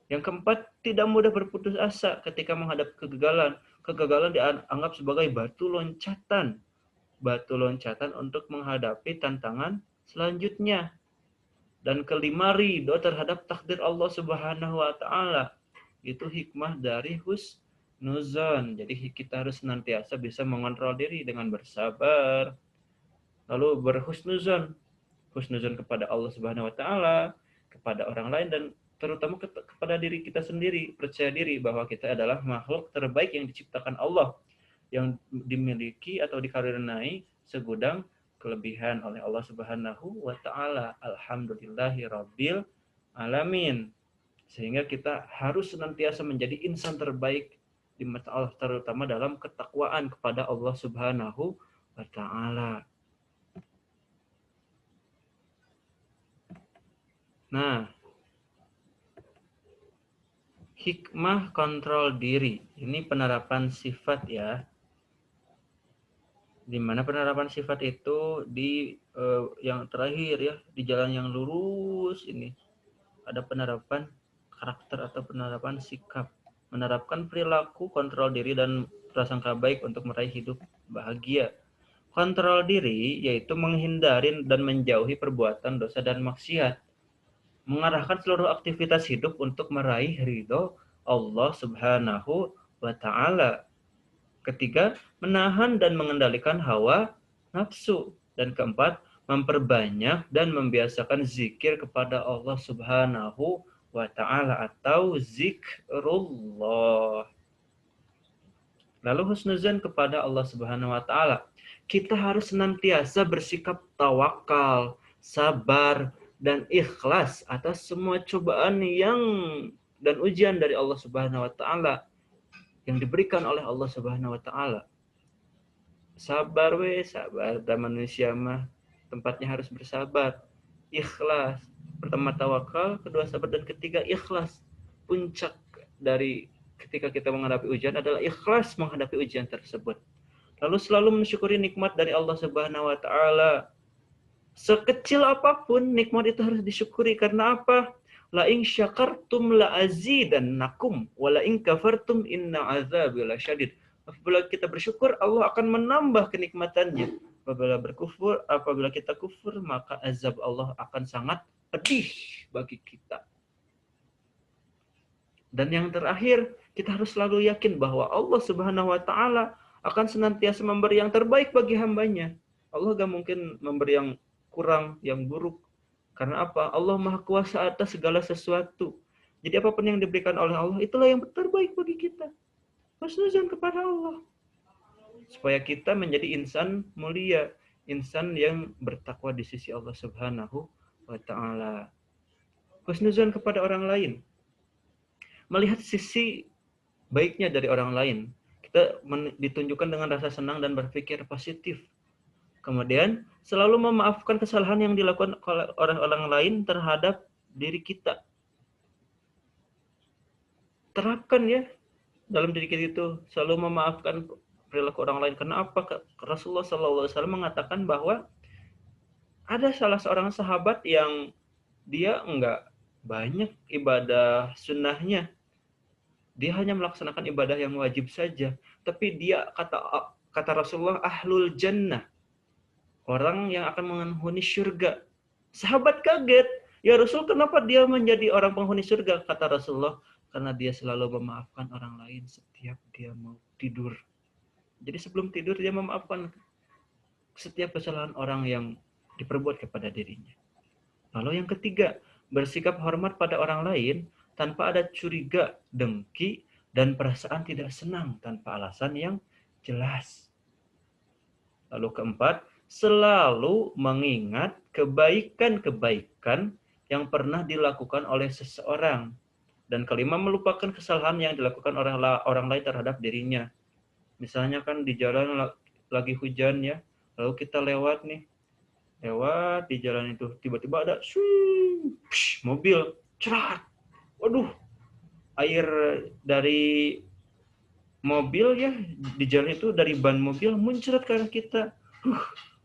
Yang keempat, tidak mudah berputus asa ketika menghadapi kegagalan. Kegagalan dianggap sebagai batu loncatan. Batu loncatan untuk menghadapi tantangan selanjutnya. Dan kelima, ridho terhadap takdir Allah Subhanahu wa taala. Itu hikmah dari husnuzon. Jadi kita harus senantiasa bisa mengontrol diri dengan bersabar. Lalu berhusnuzon. Husnuzon kepada Allah Subhanahu wa taala, kepada orang lain dan terutama kepada diri kita sendiri. Percaya diri bahwa kita adalah makhluk terbaik yang diciptakan Allah, yang dimiliki atau dikaruniai segudang kelebihan oleh Allah Subhanahu wa taala. Alhamdulillahirabbil alamin. Sehingga kita harus senantiasa menjadi insan terbaik di mata Allah, terutama dalam ketakwaan kepada Allah Subhanahu wa taala. Nah, hikmah kontrol diri. Ini penerapan sifat ya. Di mana penerapan sifat itu di yang terakhir ya, di jalan yang lurus ini. Ada penerapan karakter atau penerapan sikap. Menerapkan perilaku kontrol diri dan prasangka baik untuk meraih hidup bahagia. Kontrol diri yaitu menghindari dan menjauhi perbuatan dosa dan maksiat. Mengarahkan seluruh aktivitas hidup untuk meraih ridho Allah Subhanahu wa taala. Ketiga, menahan dan mengendalikan hawa nafsu. Dan keempat, memperbanyak dan membiasakan zikir kepada Allah Subhanahu wa taala atau zikrullah. Lalu husnuzan kepada Allah Subhanahu wa taala. Kita harus senantiasa bersikap tawakal, sabar, dan ikhlas atas semua cobaan dan ujian dari Allah Subhanahu wa taala yang diberikan oleh Allah Subhanahu wa taala. Sabar sabar, dan manusia mah tempatnya harus bersabar. Ikhlas. Pertama tawakal, kedua sabar, dan ketiga ikhlas. Puncak dari ketika kita menghadapi ujian adalah ikhlas menghadapi ujian tersebut. Lalu selalu mensyukuri nikmat dari Allah Subhanahu wa taala. Sekecil apapun nikmat itu harus disyukuri, karena apa? La in syakartum la azidannakum wa la in kafartum inna azabi lasyadid. Apabila kita bersyukur, Allah akan menambah kenikmatannya. Apabila kita kufur, maka azab Allah akan sangat pedih bagi kita. Dan yang terakhir, kita harus selalu yakin bahwa Allah Subhanahu wa taala akan senantiasa memberi yang terbaik bagi hambanya. Allah gak mungkin memberi yang kurang, yang buruk. Karena apa? Allah Maha Kuasa atas segala sesuatu. Jadi apapun yang diberikan oleh Allah, itulah yang terbaik bagi kita. Husnuzan kepada Allah. Supaya kita menjadi insan mulia, insan yang bertakwa di sisi Allah Subhanahu wa taala. Husnuzan kepada orang lain. Melihat sisi baiknya dari orang lain. Kita ditunjukkan dengan rasa senang dan berpikir positif. Kemudian selalu memaafkan kesalahan yang dilakukan oleh orang-orang lain terhadap diri kita. Terapkan ya dalam diri kita itu, selalu memaafkan perilaku orang lain. Karena apa? Rasulullah SAW mengatakan bahwa ada salah seorang sahabat yang dia enggak banyak ibadah sunnahnya. Dia hanya melaksanakan ibadah yang wajib saja. Tapi dia, kata Rasulullah, ahlul jannah. Orang yang akan menghuni surga. Sahabat kaget. Ya Rasul, kenapa dia menjadi orang penghuni surga? Kata Rasulullah, karena dia selalu memaafkan orang lain setiap dia mau tidur. Jadi sebelum tidur dia memaafkan setiap kesalahan orang yang diperbuat kepada dirinya. Lalu yang ketiga, bersikap hormat pada orang lain tanpa ada curiga, dengki, dan perasaan tidak senang tanpa alasan yang jelas. Lalu keempat, selalu mengingat kebaikan-kebaikan yang pernah dilakukan oleh seseorang. Dan kelima, melupakan kesalahan yang dilakukan orang lain terhadap dirinya. Misalnya kan di jalan lagi hujan ya, lalu kita lewat di jalan itu, tiba-tiba ada mobil, cerat. Waduh, air dari mobil ya, di jalan itu dari ban mobil muncrat ke arah kita.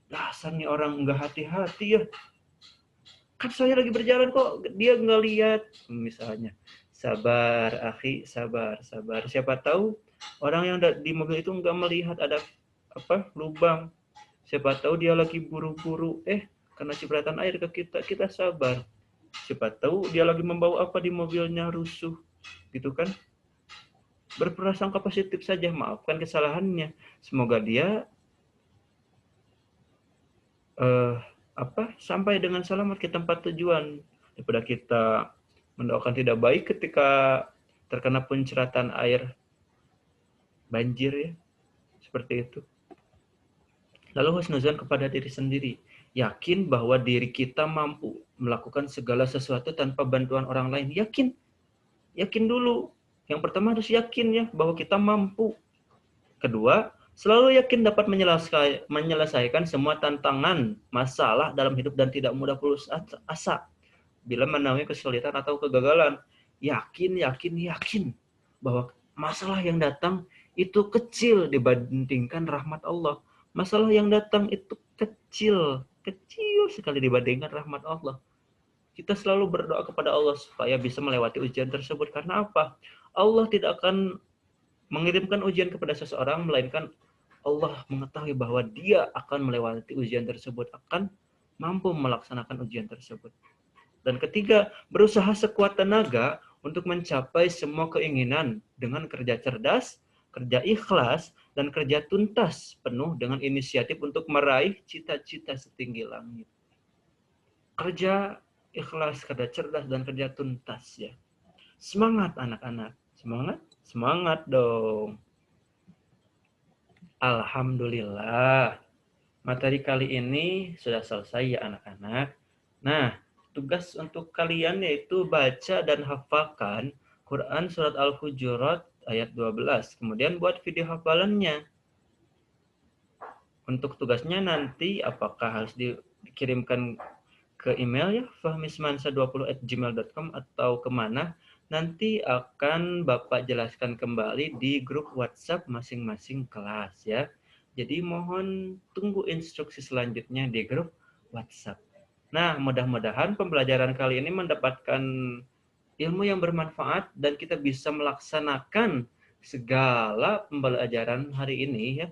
Dasar nih orang nggak hati-hati ya. Kan saya lagi berjalan kok dia nggak lihat. Misalnya, sabar akhi, sabar. Siapa tahu orang yang di mobil itu nggak melihat ada lubang. Siapa tahu dia lagi buru-buru, karena cipratan air ke kita sabar. Siapa tahu dia lagi membawa apa di mobilnya, rusuh, gitu kan? Berprasangka positif saja, maafkan kesalahannya. Semoga dia sampai dengan selamat ke tempat tujuan, daripada kita mendoakan tidak baik ketika terkena penceratan air banjir ya, seperti itu. Lalu husnuzan kepada diri sendiri, yakin bahwa diri kita mampu melakukan segala sesuatu tanpa bantuan orang lain. Yakin dulu. Yang pertama harus yakin ya bahwa kita mampu. Kedua, selalu yakin dapat menyelesaikan semua tantangan, masalah dalam hidup dan tidak mudah putus asa bila menemui kesulitan atau kegagalan. Yakin bahwa masalah yang datang itu kecil dibandingkan rahmat Allah. Masalah yang datang itu kecil sekali dibandingkan rahmat Allah. Kita selalu berdoa kepada Allah supaya bisa melewati ujian tersebut. Karena apa? Allah tidak akan mengirimkan ujian kepada seseorang, melainkan Allah mengetahui bahwa dia akan melewati ujian tersebut, akan mampu melaksanakan ujian tersebut. Dan ketiga, berusaha sekuat tenaga untuk mencapai semua keinginan dengan kerja cerdas, kerja ikhlas, dan kerja tuntas penuh dengan inisiatif untuk meraih cita-cita setinggi langit. Kerja ikhlas, kerja cerdas, dan kerja tuntas ya. Semangat anak-anak, semangat dong. Alhamdulillah, materi kali ini sudah selesai ya anak-anak. Nah, tugas untuk kalian yaitu baca dan hafalkan Quran Surat Al-Hujurat ayat 12. Kemudian buat video hafalannya. Untuk tugasnya nanti apakah harus dikirimkan ke email ya, fahmismansa20@gmail.com atau kemana, nanti akan Bapak jelaskan kembali di grup WhatsApp masing-masing kelas ya. Jadi mohon tunggu instruksi selanjutnya di grup WhatsApp. Nah, mudah-mudahan pembelajaran kali ini mendapatkan ilmu yang bermanfaat dan kita bisa melaksanakan segala pembelajaran hari ini ya,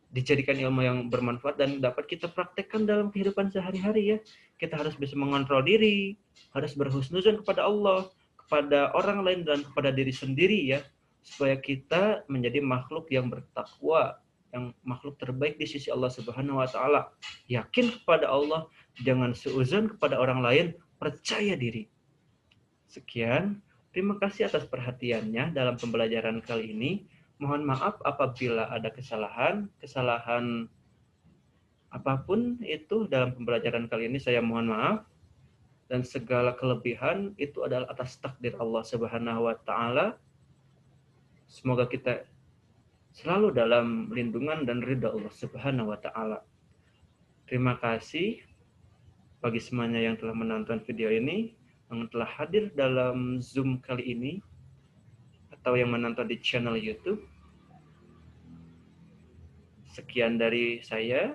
dijadikan ilmu yang bermanfaat dan dapat kita praktekkan dalam kehidupan sehari-hari ya. Kita harus bisa mengontrol diri, harus berhusnuzon kepada Allah, kepada orang lain dan kepada diri sendiri ya, supaya kita menjadi makhluk yang bertakwa, yang makhluk terbaik di sisi Allah Subhanahu wa taala. Yakin kepada Allah, jangan seuzon kepada orang lain, percaya diri. Sekian, terima kasih atas perhatiannya dalam pembelajaran kali ini. Mohon maaf apabila ada kesalahan apapun itu dalam pembelajaran kali ini, saya mohon maaf. Dan segala kelebihan itu adalah atas takdir Allah Subhanahu wa taala. Semoga kita selalu dalam lindungan dan ridha Allah Subhanahu wa taala. Terima kasih bagi semuanya yang telah menonton video ini, yang telah hadir dalam Zoom kali ini, atau yang menonton di channel YouTube. Sekian dari saya.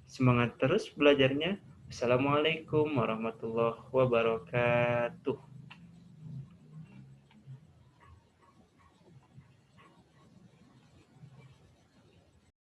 Semangat terus belajarnya. Assalamualaikum warahmatullahi wabarakatuh.